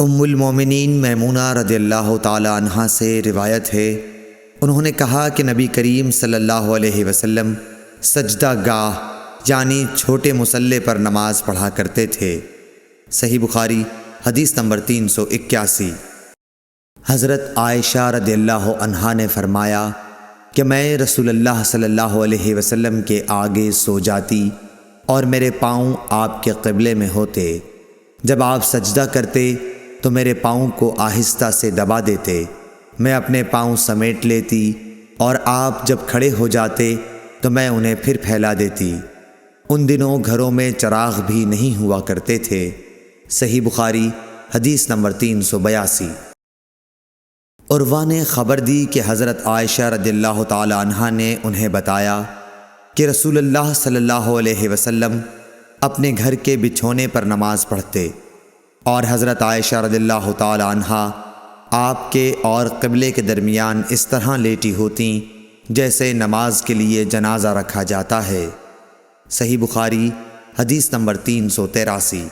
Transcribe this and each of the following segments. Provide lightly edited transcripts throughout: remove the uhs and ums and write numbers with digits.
ام المومنین میمونہ رضی اللہ تعالی عنہا سے روایت ہے، انہوں نے کہا کہ نبی کریم صلی اللہ علیہ وسلم سجدہ گاہ یعنی چھوٹے مصلی پر نماز پڑھا کرتے تھے۔ صحیح بخاری حدیث نمبر 381۔ حضرت عائشہ رضی اللہ عنہا نے فرمایا کہ میں رسول اللہ صلی اللہ علیہ وسلم کے آگے سو جاتی اور میرے پاؤں آپ کے قبلے میں ہوتے۔ جب آپ سجدہ کرتے تو میرے پاؤں کو آہستہ سے دبا دیتے، میں اپنے پاؤں سمیٹ لیتی اور آپ جب کھڑے ہو جاتے تو میں انہیں پھر پھیلا دیتی۔ ان دنوں گھروں میں چراغ بھی نہیں ہوا کرتے تھے۔ صحیح بخاری حدیث نمبر 382۔ عروہ نے خبر دی کہ حضرت عائشہ رضی اللہ تعالی عنہا نے انہیں بتایا کہ رسول اللہ صلی اللہ علیہ وسلم اپنے گھر کے بچھونے پر نماز پڑھتے اور حضرت عائشہ رضی اللہ تعالی عنہا آپ کے اور قبلے کے درمیان اس طرح لیٹی ہوتیں جیسے نماز کے لیے جنازہ رکھا جاتا ہے۔ صحیح بخاری حدیث نمبر 383۔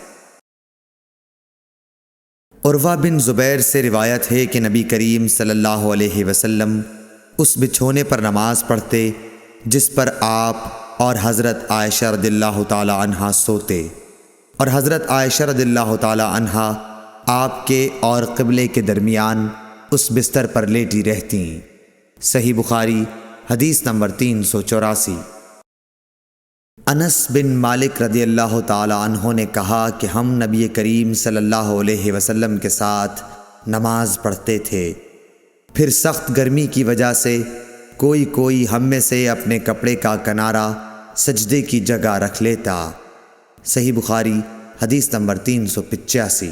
عروہ بن زبیر سے روایت ہے کہ نبی کریم صلی اللہ علیہ وسلم اس بچھونے پر نماز پڑھتے جس پر آپ اور حضرت عائشہ رضی اللہ تعالی عنہا سوتے، اور حضرت عائشہ رضی اللہ تعالی عنہا آپ کے اور قبلے کے درمیان اس بستر پر لیٹی رہتیں۔ صحیح بخاری حدیث نمبر 384۔ انس بن مالک رضی اللہ تعالی عنہ نے کہا کہ ہم نبی کریم صلی اللہ علیہ وسلم کے ساتھ نماز پڑھتے تھے، پھر سخت گرمی کی وجہ سے کوئی ہم میں سے اپنے کپڑے کا کنارہ سجدے کی جگہ رکھ لیتا۔ صحیح بخاری حدیث نمبر 385۔